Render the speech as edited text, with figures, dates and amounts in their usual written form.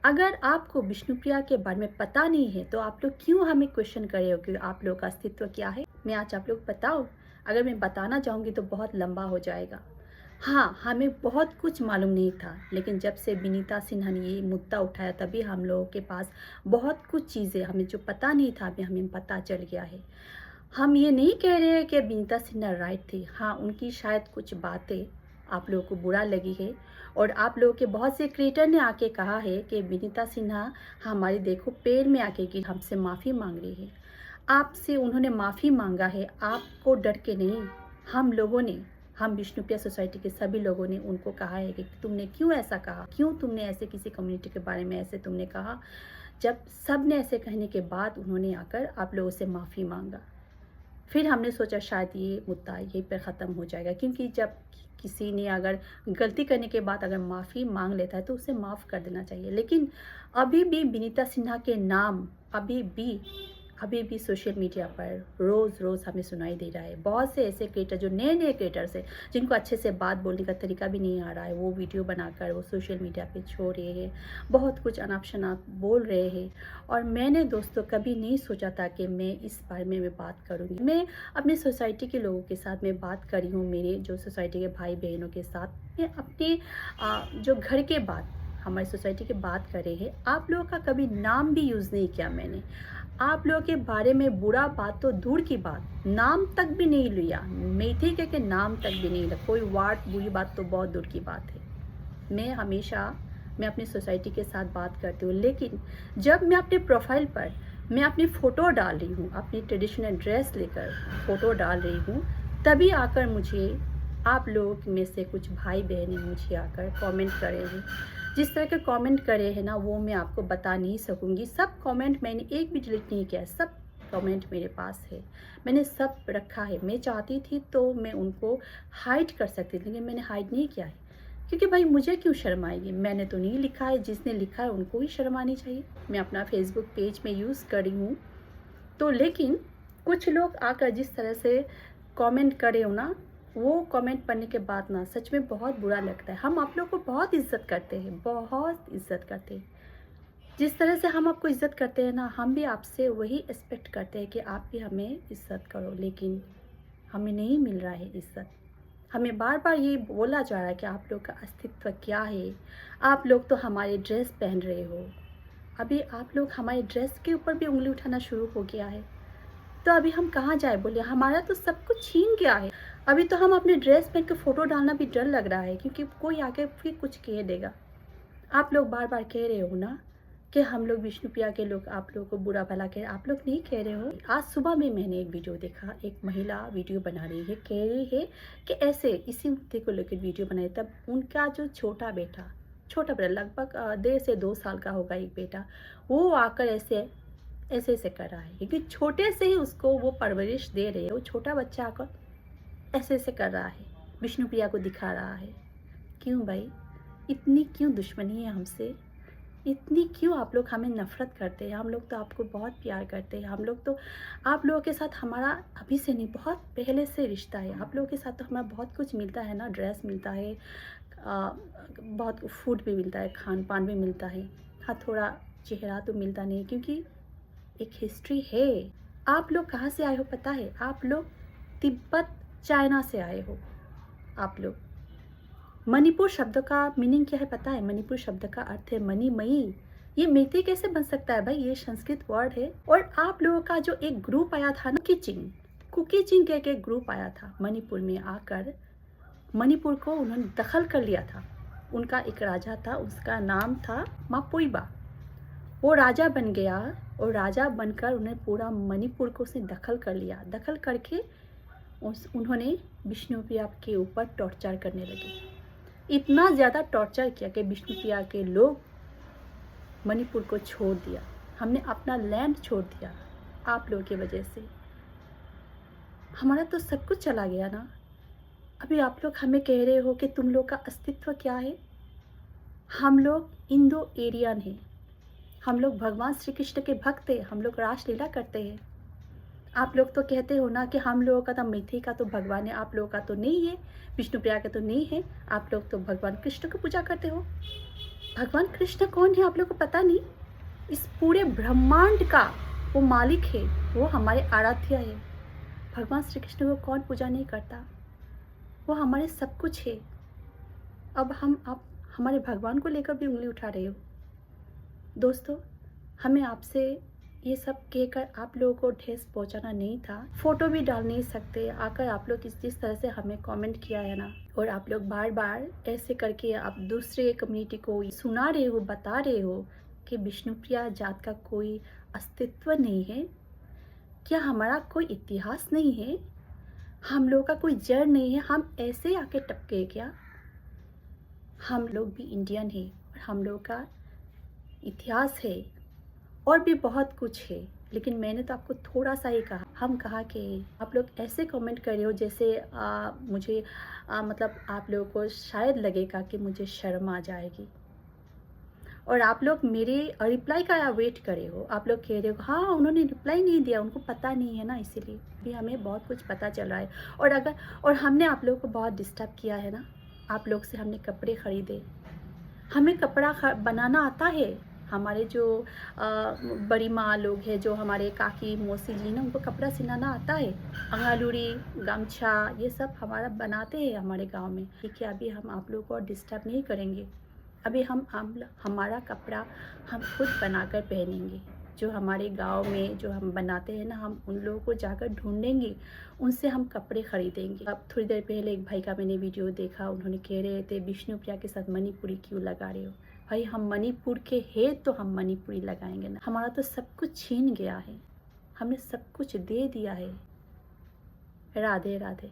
अगर आपको विष्णुप्रिया के बारे में पता नहीं है तो आप लोग क्यों हमें क्वेश्चन कर रहे हो कि आप लोग का अस्तित्व क्या है। मैं आज आप लोग बताऊं। अगर मैं बताना चाहूँगी तो बहुत लंबा हो जाएगा। हाँ, हमें बहुत कुछ मालूम नहीं था, लेकिन जब से विनीता सिन्हा ने ये मुद्दा उठाया तभी हम लोगों के पास बहुत कुछ चीज़ें हमें जो पता नहीं था अभी हमें पता चल गया है। हम ये नहीं कह रहे हैं कि विनीता सिन्हा राइट थी। हाँ, उनकी शायद कुछ बातें आप लोगों को बुरा लगी है और आप लोगों के बहुत से क्रिएटर ने आके कहा है कि विनीता सिन्हा हमारी देखो पैर में आके कि हमसे माफ़ी मांग रही है। आपसे उन्होंने माफ़ी मांगा है, आपको डर के नहीं। हम लोगों ने, हम विष्णुप्रिया सोसाइटी के सभी लोगों ने उनको कहा है कि तुमने क्यों ऐसा कहा, क्यों तुमने ऐसे किसी कम्युनिटी के बारे में ऐसे तुमने कहा। जब सब ने ऐसे कहने के बाद उन्होंने आकर आप लोगों से माफ़ी मांगा। फिर हमने सोचा शायद ये मुद्दा यहीं पर ख़त्म हो जाएगा, क्योंकि जब किसी ने अगर गलती करने के बाद अगर माफ़ी मांग लेता है तो उसे माफ़ कर देना चाहिए। लेकिन अभी भी विनीता सिन्हा के नाम अभी भी सोशल मीडिया पर रोज़ रोज़ हमें सुनाई दे रहा है। बहुत से ऐसे क्रिएटर जो नए नए क्रिएटर्स हैं, जिनको अच्छे से बात बोलने का तरीका भी नहीं आ रहा है, वो वीडियो बनाकर वो सोशल मीडिया पे छोड़ रहे हैं, बहुत कुछ अनाप शनाप बोल रहे हैं। और मैंने दोस्तों कभी नहीं सोचा था कि मैं इस बारे में मैं बात करूँगी। मैं अपनी सोसाइटी के लोगों के साथ मैं बात करी हूँ, मेरे जो सोसाइटी के भाई बहनों के साथ मैं अपने जो घर के बात, हमारी सोसाइटी की बात कर रहे हैं। आप लोगों का कभी नाम भी यूज़ नहीं किया मैंने। आप लोगों के बारे में बुरा बात तो दूर की बात, नाम तक भी नहीं लिया। मेथी के नाम तक भी नहीं लिया। कोई वार्ड बुरी बात तो बहुत दूर की बात है। मैं अपनी सोसाइटी के साथ बात करती हूँ, लेकिन जब मैं अपने प्रोफाइल पर मैं अपनी फ़ोटो डाल रही हूँ, अपनी ट्रेडिशनल ड्रेस लेकर फ़ोटो डाल रही हूँ, तभी आकर मुझे आप लोग में से कुछ भाई बहनें मुझे आकर कमेंट कर रहे हैं। जिस तरह के कमेंट करे हैं ना, वो मैं आपको बता नहीं सकूँगी। सब कमेंट मैंने एक भी डिलीट नहीं किया है, सब कमेंट मेरे पास है, मैंने सब रखा है। मैं चाहती थी तो मैं उनको हाइड कर सकती थी, लेकिन मैंने हाइड नहीं किया है, क्योंकि भाई मुझे क्यों शर्म आएगी। मैंने तो नहीं लिखा है, जिसने लिखा है उनको ही शर्म आनी चाहिए। मैं अपना फेसबुक पेज में यूज़ करी हूँ तो, लेकिन कुछ लोग आकर जिस तरह से कमेंट करे हो ना, वो कमेंट पढ़ने के बाद ना सच में बहुत बुरा लगता है। हम आप लोग को बहुत इज्जत करते हैं, बहुत इज्जत करते हैं। जिस तरह से हम आपको इज्जत करते हैं ना, हम भी आपसे वही एक्सपेक्ट करते हैं कि आप भी हमें इज्जत करो, लेकिन हमें नहीं मिल रहा है इज्जत। हमें बार बार ये बोला जा रहा है कि आप लोग का अस्तित्व क्या है, आप लोग तो हमारे ड्रेस पहन रहे हो। अभी आप लोग हमारे ड्रेस के ऊपर भी उंगली उठाना शुरू हो गया है, तो अभी हम कहाँ जाए बोले। हमारा तो सब कुछ छीन गया है। अभी तो हम अपने ड्रेस पहन के फ़ोटो डालना भी डर लग रहा है, क्योंकि कोई आके फिर कुछ कह देगा। आप लोग बार बार कह रहे हो ना कि हम लोग विष्णुप्रिया के लोग आप लोगों को बुरा भला कह, आप लोग नहीं कह रहे हो। आज सुबह में मैंने एक वीडियो देखा, एक महिला वीडियो बना रही है, कह रही है कि ऐसे इसी मुद्दे को लेकर वीडियो बनाई। तब उनका जो छोटा बेटा लगभग 1.5 से 2 साल का होगा एक बेटा, वो आकर ऐसे ऐसे कर रहा है, क्योंकि छोटे से ही उसको वो परवरिश दे रहे हैं। वो छोटा बच्चा आकर ऐसे कर रहा है, विष्णुप्रिया को दिखा रहा है। क्यों भाई, इतनी क्यों दुश्मनी है हमसे, इतनी क्यों आप लोग हमें नफ़रत करते हैं। हम लोग तो आपको बहुत प्यार करते हैं। हम लोग तो आप लोगों के साथ हमारा अभी से नहीं, बहुत पहले से रिश्ता है। आप लोगों के साथ तो हमें बहुत कुछ मिलता है ना, ड्रेस मिलता है, बहुत फूड भी मिलता है, खान पान भी मिलता है। हाँ, थोड़ा चेहरा तो मिलता नहीं, क्योंकि एक हिस्ट्री है। आप लोग कहाँ से आए हो पता है? आप लोग तिब्बत चाइना से आए हो। आप लोग मणिपुर शब्द का मीनिंग क्या है पता है? मणिपुर शब्द का अर्थ है मणिमयी। ये मैथिली कैसे बन सकता है भाई? ये संस्कृत वर्ड है। और आप लोगों का जो एक ग्रुप आया था ना, कुकीचिंग के एक ग्रुप आया था मणिपुर में आकर, मणिपुर को उन्होंने दखल कर लिया था। उनका एक राजा था, उसका नाम था मापोइबा। वो राजा बन गया और राजा बनकर उन्हें पूरा मणिपुर को उसने दखल कर लिया। दखल करके उन्होंने विष्णुप्रिया के ऊपर टॉर्चर करने लगे। इतना ज़्यादा टॉर्चर किया कि विष्णुप्रिया के लोग मणिपुर को छोड़ दिया। हमने अपना लैंड छोड़ दिया आप लोगों की वजह से। हमारा तो सब कुछ चला गया ना। अभी आप लोग हमें कह रहे हो कि तुम लोग का अस्तित्व क्या है। हम लोग इंडो एरियन हैं, हम लोग भगवान श्री कृष्ण के भक्त हैं, हम लोग रासलीला करते हैं। आप लोग तो कहते हो ना कि हम लोगों का तो मैथिली का तो भगवान है, आप लोगों का तो नहीं है, विष्णुप्रिया का तो नहीं है। आप लोग तो भगवान कृष्ण को पूजा करते हो। भगवान कृष्ण कौन है आप लोगों को पता नहीं? इस पूरे ब्रह्मांड का वो मालिक है, वो हमारे आराध्य है। भगवान श्री कृष्ण को कौन पूजा नहीं करता? वो हमारे सब कुछ है। अब आप हमारे भगवान को लेकर भी उंगली उठा रहे हो। दोस्तों, हमें आपसे ये सब कहकर आप लोगों को ठेस पहुंचाना नहीं था। फ़ोटो भी डाल नहीं सकते। आकर आप लोग जिस तरह से हमें कमेंट किया है ना, और आप लोग बार बार ऐसे करके आप दूसरे कम्युनिटी को सुना रहे हो, बता रहे हो कि विष्णुप्रिया जात का कोई अस्तित्व नहीं है। क्या हमारा कोई इतिहास नहीं है? हम लोग का कोई जड़ नहीं है? हम ऐसे आके टपके क्या? हम लोग भी इंडियन हैं और हम लोग का इतिहास है और भी बहुत कुछ है। लेकिन मैंने तो आपको थोड़ा सा ही कहा। हम कहा कि आप लोग ऐसे कमेंट कर रहे हो जैसे मुझे मतलब आप लोगों को शायद लगेगा कि मुझे शर्म आ जाएगी, और आप लोग मेरे रिप्लाई का वेट करे हो। आप लोग कह रहे हो हाँ उन्होंने रिप्लाई नहीं दिया, उनको पता नहीं है ना, इसीलिए भी हमें बहुत कुछ पता चल रहा है। और हमने आप लोगों को बहुत डिस्टर्ब किया है ना। आप लोग से हमने कपड़े ख़रीदे, हमें कपड़ा बनाना आता है। हमारे जो बड़ी माँ लोग हैं, जो हमारे काकी मौसी जी ना, उनको कपड़ा सिलाना आता है। अंगालूरी, गमछा, ये सब हमारा बनाते हैं हमारे गांव में। ठीक है, अभी हम आप लोगों को डिस्टर्ब नहीं करेंगे। अभी हम हमारा कपड़ा हम खुद बनाकर पहनेंगे। जो हमारे गांव में जो हम बनाते हैं ना, हम उन लोगों को जाकर ढूंढेंगे, उनसे हम कपड़े खरीदेंगे। अब थोड़ी देर पहले एक भाई का मैंने वीडियो देखा, उन्होंने कह रहे थे विष्णुप्रिया के साथ मणिपुरी क्यों लगा रहे हो? भाई हम मणिपुर के हैं तो हम मणिपुरी लगाएंगे ना। हमारा तो सब कुछ छीन गया है, हमने सब कुछ दे दिया है। राधे राधे।